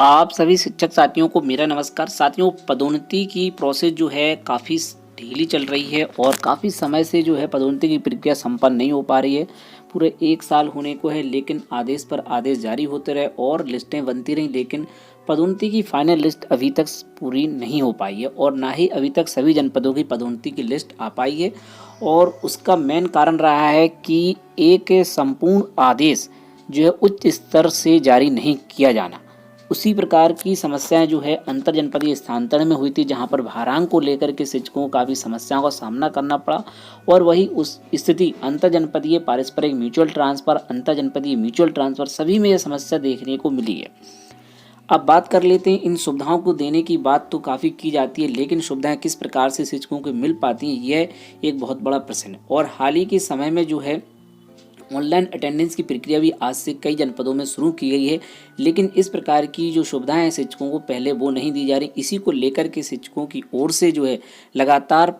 आप सभी शिक्षक साथियों को मेरा नमस्कार। साथियों, पदोन्नति की प्रोसेस जो है काफ़ी ढीली चल रही है और काफ़ी समय से जो है पदोन्नति की प्रक्रिया संपन्न नहीं हो पा रही है। पूरे 1 साल होने को है, लेकिन आदेश पर आदेश जारी होते रहे और लिस्टें बनती रहीं, लेकिन पदोन्नति की फाइनल लिस्ट अभी तक पूरी नहीं हो पाई है और ना ही अभी तक सभी जनपदों की पदोन्नति की लिस्ट आ पाई है। और उसका मेन कारण रहा है कि एक संपूर्ण आदेश जो है उच्च स्तर से जारी नहीं किया जाना। उसी प्रकार की समस्याएं जो है अंतर जनपदीय स्थानांतरण में हुई थी, जहां पर भारांक को लेकर के शिक्षकों को काफ़ी समस्याओं का सामना करना पड़ा। और वही उस स्थिति अंतर जनपदीय पारस्परिक म्यूचुअल ट्रांसफ़र, अंतर जनपदीय म्यूचुअल ट्रांसफ़र सभी में यह समस्या देखने को मिली है। अब बात कर लेते हैं, इन सुविधाओं को देने की बात तो काफ़ी की जाती है, लेकिन सुविधाएं किस प्रकार से शिक्षकों को मिल पाती हैं, यह एक बहुत बड़ा प्रश्न है। और हाल ही के समय में जो है ऑनलाइन अटेंडेंस की प्रक्रिया भी आज से कई जनपदों में शुरू की गई है, लेकिन इस प्रकार की जो सुविधाएं हैं शिक्षकों को पहले वो नहीं दी जा रही। इसी को लेकर के शिक्षकों की ओर से जो है लगातार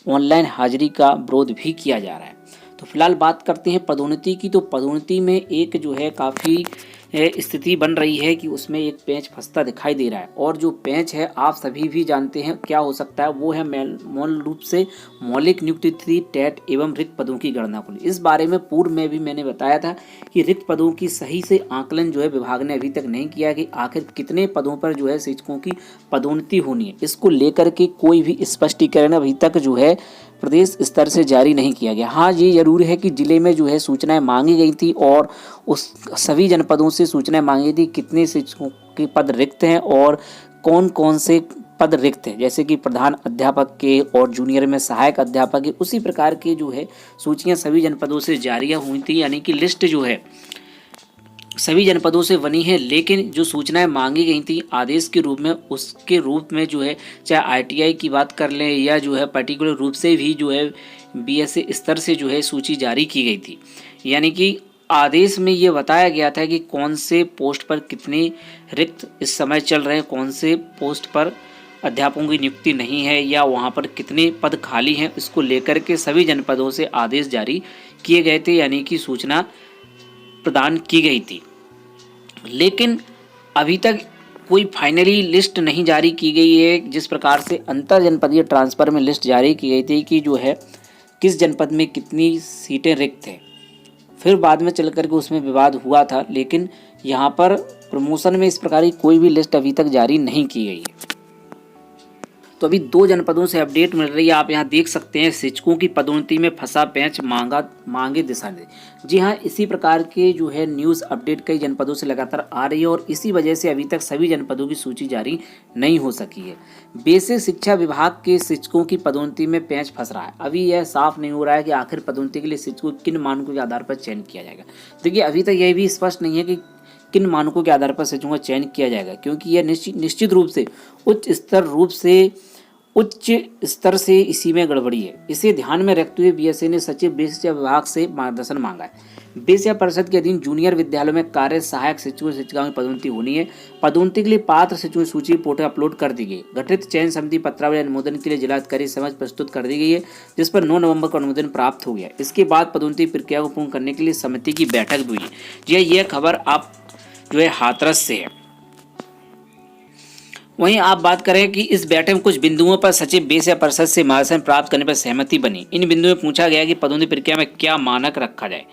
ऑनलाइन हाजिरी का विरोध भी किया जा रहा है। तो फिलहाल बात करते हैं पदोन्नति की। तो पदोन्नति में एक जो है काफ़ी स्थिति बन रही है कि उसमें एक पेंच फंसता दिखाई दे रहा है, और जो पेंच है आप सभी भी जानते हैं क्या हो सकता है। वो है मूल रूप से मौलिक नियुक्ति तिथि, टेट एवं रिक्त पदों की गणना को। इस बारे में पूर्व में भी मैंने बताया था कि रिक्त पदों की सही से आकलन जो है विभाग ने अभी तक नहीं किया कि आखिर कितने पदों पर जो है शिक्षकों की पदोन्नति होनी है। इसको लेकर के कोई भी स्पष्टीकरण अभी तक जो है प्रदेश स्तर से जारी नहीं किया गया। हाँ, ये जरूर है कि जिले में जो है सूचनाएं मांगी गई थी और उस सभी जनपदों से सूचनाएं मांगी थी कितने शिक्षकों के पद रिक्त हैं और कौन कौन से पद रिक्त हैं, जैसे कि प्रधान अध्यापक के और जूनियर में सहायक अध्यापक के। उसी प्रकार के जो है सूचियां सभी जनपदों से जारी हुई थी, यानी कि लिस्ट जो है सभी जनपदों से बनी है। लेकिन जो सूचनाएं मांगी गई थी आदेश के रूप में, उसके रूप में जो है चाहे आईटीआई की बात कर लें या जो है पर्टिकुलर रूप से भी जो है बीएसए स्तर से जो है सूची जारी की गई थी। यानी कि आदेश में ये बताया गया था कि कौन से पोस्ट पर कितने रिक्त इस समय चल रहे हैं, कौन से पोस्ट पर अध्यापकों की नियुक्ति नहीं है या वहाँ पर कितने पद खाली हैं। इसको लेकर के सभी जनपदों से आदेश जारी किए गए थे, यानी कि सूचना प्रदान की गई थी। लेकिन अभी तक कोई फाइनली लिस्ट नहीं जारी की गई है। जिस प्रकार से अंतर जनपदीय ट्रांसफ़र में लिस्ट जारी की गई थी कि जो है किस जनपद में कितनी सीटें रिक्त हैं, फिर बाद में चल करके उसमें विवाद हुआ था, लेकिन यहाँ पर प्रमोशन में इस प्रकार की कोई भी लिस्ट अभी तक जारी नहीं की गई है। तो अभी 2 जनपदों से अपडेट मिल रही है, आप यहाँ देख सकते हैं। शिक्षकों की पदोन्नति में फंसा पेंच, मांगे दिशा निर्देश। जी हाँ, इसी प्रकार के जो है न्यूज़ अपडेट कई जनपदों से लगातार आ रही है और इसी वजह से अभी तक सभी जनपदों की सूची जारी नहीं हो सकी है। बेसिक शिक्षा विभाग के शिक्षकों की पदोन्नति में पेंच फंस रहा है। अभी यह साफ नहीं हो रहा है कि आखिर पदोन्नति के लिए शिक्षकों किन मानकों के आधार पर चयन किया जाएगा। देखिए, अभी तक यह भी स्पष्ट नहीं है कि किन मानकों के आधार पर शिक्षकों का चयन किया जाएगा, क्योंकि यह निश्चित रूप से उच्च स्तर से इसी में गड़बड़ी है। इसे ध्यान में रखते हुए बीएसए ने सचिव बेसिक शिक्षा विभाग से मार्गदर्शन मांगा है। बेसिक शिक्षा परिषद के अधीन जूनियर विद्यालयों में कार्य सहायक शिक्षकों शिक्षिकाओं की पदोन्नति होनी है। पदोन्नति के लिए पात्र शिक्षकों की सूची पोर्टल अपलोड कर दी गई। गठित चयन समिति पत्रावली अनुमोदन के लिए जिलाधिकारी समक्ष प्रस्तुत कर दी गई है, जिस पर 9 नवंबर को अनुमोदन प्राप्त हो गया। इसके बाद पदोन्नति प्रक्रिया को पूर्ण करने के लिए समिति की बैठक भी हुई है। यह खबर आप जो है हाथरस से है। वहीं आप बात करें कि इस बैठक में कुछ बिंदुओं पर सचिव बेसिक शिक्षा परिषद से मार्गदर्शन प्राप्त करने पर सहमति बनी। इन बिंदुओं में पूछा गया कि पदोन्नति प्रक्रिया में क्या मानक रखा जाए।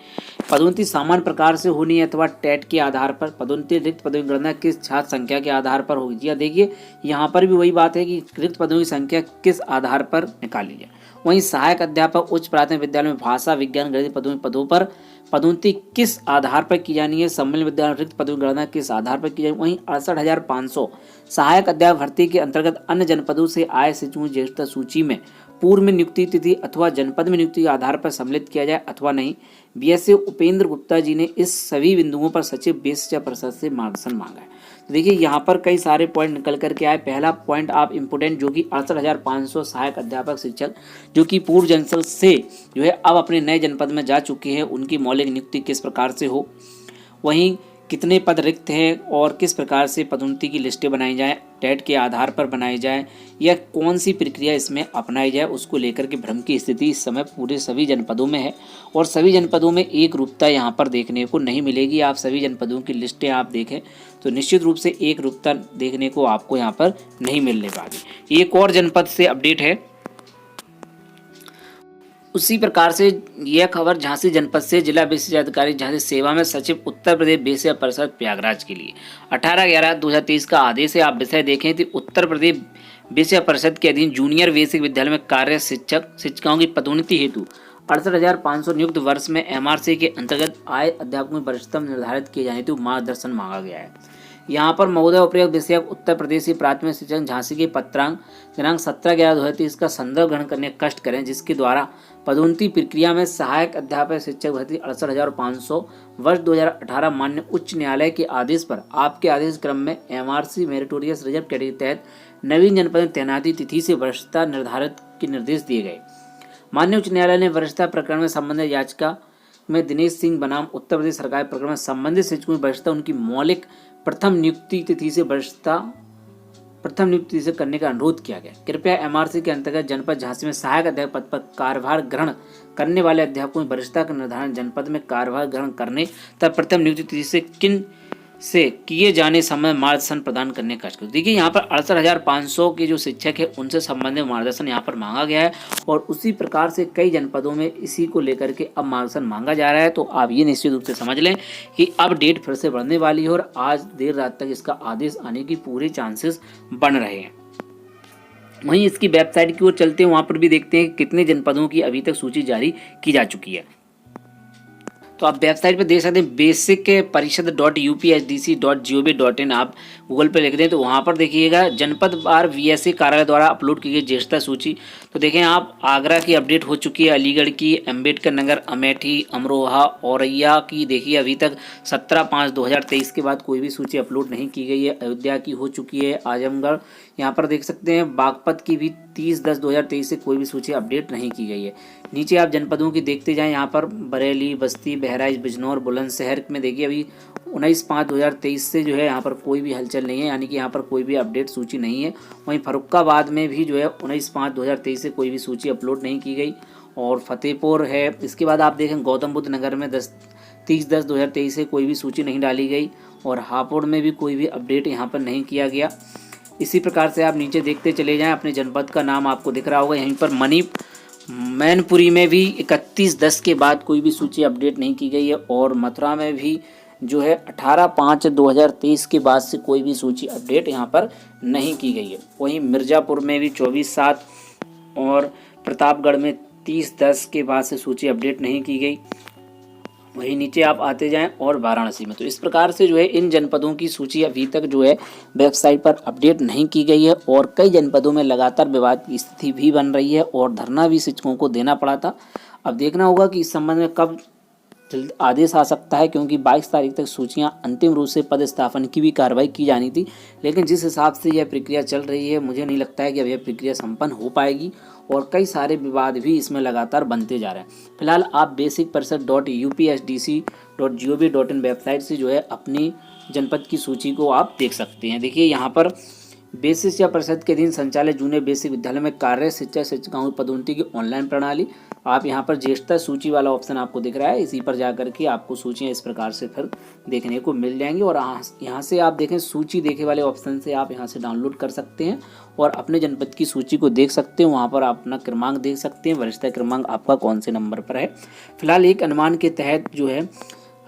पदोन्नति सामान्य प्रकार से होनी है अथवा टेट के आधार पर। पदोन्नति रिक्त पदों की गणना किस छात्र संख्या के आधार पर होगी। या देखिए, यहाँ पर भी वही बात है कि रिक्त पदों की संख्या किस आधार पर निकाली जाए। वहीं सहायक अध्यापक उच्च प्राथमिक विद्यालय में भाषा, विज्ञान, गणित पदों पर पदोन्नति किस आधार पर की जानी है। सम्मिलित विद्यालय रिक्त पदों की गणना किस आधार पर की जाए। वहीं 68,500 सहायक अध्यापक भर्ती के अंतर्गत अन्य जनपदों से आए शिक्षकों की ज्येष्ठता सूची में पूर्व में नियुक्ति तिथि अथवा जनपद में नियुक्ति के आधार पर सम्मिलित किया जाए अथवा नहीं। बीएसए उपेंद्र गुप्ता जी ने इस सभी बिंदुओं पर सचिव बेसिक शिक्षा परिषद से मार्गदर्शन मांगा है। तो देखिए, यहाँ पर कई सारे पॉइंट निकल करके आए। पहला पॉइंट आप इम्पोर्टेंट, जो कि 68,500 सहायक अध्यापक शिक्षक जो कि पूर्व जनपद से जो है अब अपने नए जनपद में जा चुके हैं, उनकी मौलिक नियुक्ति किस प्रकार से हो। वहीं कितने पद रिक्त हैं और किस प्रकार से पदोन्नति की लिस्टें बनाई जाएं। टेट के आधार पर बनाए जाए या कौन सी प्रक्रिया इसमें अपनाई जाए, उसको लेकर के भ्रम की स्थिति इस समय पूरे सभी जनपदों में है और सभी जनपदों में एक रूपता यहाँ पर देखने को नहीं मिलेगी। आप सभी जनपदों की लिस्टें आप देखें तो निश्चित रूप से एक रूपता देखने को आपको यहाँ पर नहीं मिलने वाली। एक और जनपद से अपडेट है, उसी प्रकार से यह खबर झांसी जनपद से जिला विशेष अधिकारी झांसी सेवा में सचिव उत्तर प्रदेश विषय परिषद प्रयागराज के लिए 18/11/2023 का आदेश है। आप विषय देखें तो उत्तर प्रदेश विषय परिषद के अधीन जूनियर बेसिक विद्यालय में कार्य शिक्षकों की पदोन्नति हेतु 68,500 नियुक्त वर्ष में MRC के अंतर्गत आए अध्यापकों में वरिष्ठतम निर्धारित किए जाने हेतु मार्गदर्शन मांगा गया है। यहाँ पर महोदय उपयुक्त विषयक उत्तर प्रदेश प्राथमिक शिक्षक झांसी के पत्रांक दिनांक 17/11/2023 का संदर्भ ग्रहण करने का कष्ट करें, जिसके द्वारा पदोन्नति प्रक्रिया में सहायक अध्यापक शिक्षक भर्ती 68,500 वर्ष 2018 मान्य उच्च न्यायालय के आदेश पर आपके आदेश क्रम में MRC मेरिटोरियस रिजर्व कैटेगरी के तहत नवीन जनपद में तैनाती तिथि से वरिष्ठता निर्धारित के निर्देश दिए गए। मान्य उच्च न्यायालय ने वरिष्ठता प्रकरण में संबंधित याचिका में दिनेश सिंह बनाम उत्तर प्रदेश सरकार प्रकरण में संबंधित शिक्षकों की वरिष्ठता उनकी मौलिक प्रथम नियुक्ति तिथि से करने का अनुरोध किया गया। कृपया MRC के अंतर्गत जनपद झांसी में सहायक अध्यापक पद पर कार्यभार ग्रहण करने वाले अध्यापकों की वरिष्ठता का निर्धारण जनपद में कार्यभार ग्रहण करने तथा प्रथम नियुक्ति तिथि से किन से किए जाने समय मार्गदर्शन प्रदान करने का कष्ट। देखिए यहाँ पर 68,500 के जो शिक्षक है उनसे संबंधित मार्गदर्शन यहाँ पर मांगा गया है और उसी प्रकार से कई जनपदों में इसी को लेकर के अब मार्गदर्शन मांगा जा रहा है। तो आप ये निश्चित रूप से समझ लें कि अब डेट फिर से बढ़ने वाली है और आज देर रात तक इसका आदेश आने की पूरे चांसेस बन रहे हैं। वहीं इसकी वेबसाइट की ओर चलते हैं, वहाँ पर भी देखते हैं कितने जनपदों की अभी तक सूची जारी की जा चुकी है। तो आप वेबसाइट पे देख सकते हैं बेसिक परिषद .upsdc.gov.in आप गूगल पे लिख दें तो वहाँ पर देखिएगा जनपद बार VSA कार्यालय द्वारा अपलोड की गई ज्येष्ठता सूची। तो देखें आप आगरा की अपडेट हो चुकी है, अलीगढ़ की, अम्बेडकर नगर, अमेठी, अमरोहा, औरैया की देखिए अभी तक 17/5/2023 के बाद कोई भी सूची अपलोड नहीं की गई है। अयोध्या की हो चुकी है, आजमगढ़ यहाँ पर देख सकते हैं, बागपत की भी 30/10/2023 से कोई भी सूची अपडेट नहीं की गई है। नीचे आप जनपदों की देखते जाएं, यहाँ पर बरेली, बस्ती, बहराइच, बिजनौर, बुलंदशहर में देखिए अभी 19/5/2023 से जो है यहाँ पर कोई भी हलचल नहीं है, यानी कि यहाँ पर कोई भी अपडेट सूची नहीं है। वहीं फर्रुखाबाद में भी जो है 19/5/2023 से कोई भी सूची अपलोड नहीं की गई और फतेहपुर है। इसके बाद आप देखें गौतम बुद्ध नगर में 30/10/2023 से कोई भी सूची नहीं डाली गई और हापुड़ में भी कोई भी अपडेट यहाँ पर नहीं किया गया। इसी प्रकार से आप नीचे देखते चले जाएं, अपने जनपद का नाम आपको दिख रहा होगा यहीं पर मैनपुरी में भी 31/10 के बाद कोई भी सूची अपडेट नहीं की गई है और मथुरा में भी जो है 18/5/2023 के बाद से कोई भी सूची अपडेट यहाँ पर नहीं की गई है। वहीं मिर्ज़ापुर में भी 24/7 और प्रतापगढ़ में 30/10 के बाद से सूची अपडेट नहीं की गई। वहीं नीचे आप आते जाएं और वाराणसी में। तो इस प्रकार से जो है इन जनपदों की सूची अभी तक जो है वेबसाइट पर अपडेट नहीं की गई है और कई जनपदों में लगातार विवाद की स्थिति भी बन रही है और धरना भी शिक्षकों को देना पड़ा था। अब देखना होगा कि इस संबंध में कब जल्द आदेश आ सकता है, क्योंकि 22 तारीख तक सूचियां अंतिम रूप से पदस्थापन की भी कार्रवाई की जानी थी, लेकिन जिस हिसाब से यह प्रक्रिया चल रही है मुझे नहीं लगता है कि अब यह प्रक्रिया संपन्न हो पाएगी और कई सारे विवाद भी इसमें लगातार बनते जा रहे हैं। फिलहाल आप बेसिक परिषद .upsdc.gov.in वेबसाइट से जो है अपनी जनपद की सूची को आप देख सकते हैं। देखिए यहाँ पर बेसिक शिक्षा परिषद के अधीन संचालित जूनियर बेसिक विद्यालय में कार्य शिक्षकों की पदोन्नति की ऑनलाइन प्रणाली, आप यहाँ पर ज्येष्ठता सूची वाला ऑप्शन आपको दिख रहा है, इसी पर जाकर के आपको सूचियाँ इस प्रकार से फिर देखने को मिल जाएंगी और यहाँ से आप देखें सूची देखे वाले ऑप्शन से आप यहाँ से डाउनलोड कर सकते हैं और अपने जनपद की सूची को देख सकते हैं। वहाँ पर आप अपना क्रमांक देख सकते हैं, वरिष्ठता क्रमांक आपका कौन से नंबर पर है। फिलहाल एक अनुमान के तहत जो है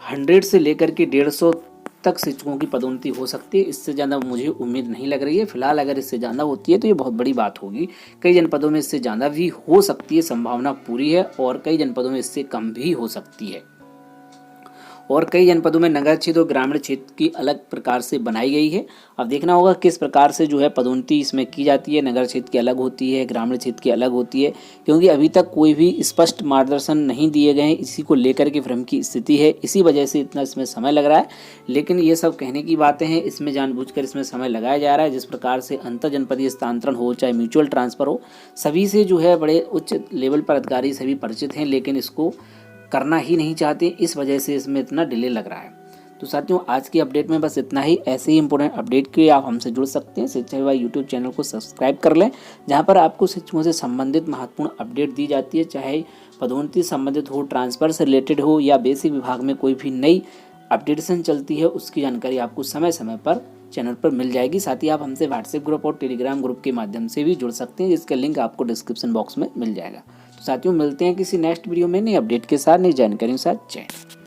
100 से लेकर के 150 तक शिक्षकों की पदोन्नति हो सकती है। इससे ज़्यादा मुझे उम्मीद नहीं लग रही है। फिलहाल अगर इससे ज़्यादा होती है तो ये बहुत बड़ी बात होगी। कई जनपदों में इससे ज़्यादा भी हो सकती है, संभावना पूरी है, और कई जनपदों में इससे कम भी हो सकती है। और कई जनपदों में नगर क्षेत्र और ग्रामीण क्षेत्र की अलग प्रकार से बनाई गई है। अब देखना होगा किस प्रकार से जो है पदोन्नति इसमें की जाती है। नगर क्षेत्र की अलग होती है, ग्रामीण क्षेत्र की अलग होती है, क्योंकि अभी तक कोई भी स्पष्ट मार्गदर्शन नहीं दिए गए हैं। इसी को लेकर के भ्रम की स्थिति है, इसी वजह से इतना इसमें समय लग रहा है। लेकिन ये सब कहने की बातें हैं, इसमें जानबूझकर इसमें समय लगाया जा रहा है। जिस प्रकार से अंतर जनपदीय स्थानांतरण हो चाहे म्यूचुअल ट्रांसफ़र हो, सभी से जो है बड़े उच्च लेवल पर अधिकारी सभी परिचित हैं, लेकिन इसको करना ही नहीं चाहते, इस वजह से इसमें इतना डिले लग रहा है। तो साथियों आज की अपडेट में बस इतना ही। ऐसे ही इंपॉर्टेंट अपडेट के लिए आप हमसे जुड़ सकते हैं। शिक्षा विभाग यूट्यूब चैनल को सब्सक्राइब कर लें, जहाँ पर आपको शिक्षकों से संबंधित महत्वपूर्ण अपडेट दी जाती है, चाहे पदोन्नति संबंधित हो, ट्रांसफर से रिलेटेड हो या बेसिक विभाग में कोई भी नई अपडेटेशन चलती है उसकी जानकारी आपको समय समय पर चैनल पर मिल जाएगी। साथ ही आप हमसे व्हाट्सएप ग्रुप और टेलीग्राम ग्रुप के माध्यम से भी जुड़ सकते हैं, जिसका लिंक आपको डिस्क्रिप्शन बॉक्स में मिल जाएगा। तो साथियों मिलते हैं किसी नेक्स्ट वीडियो में नई अपडेट के साथ, नई जानकारी के साथ। जय हिंद।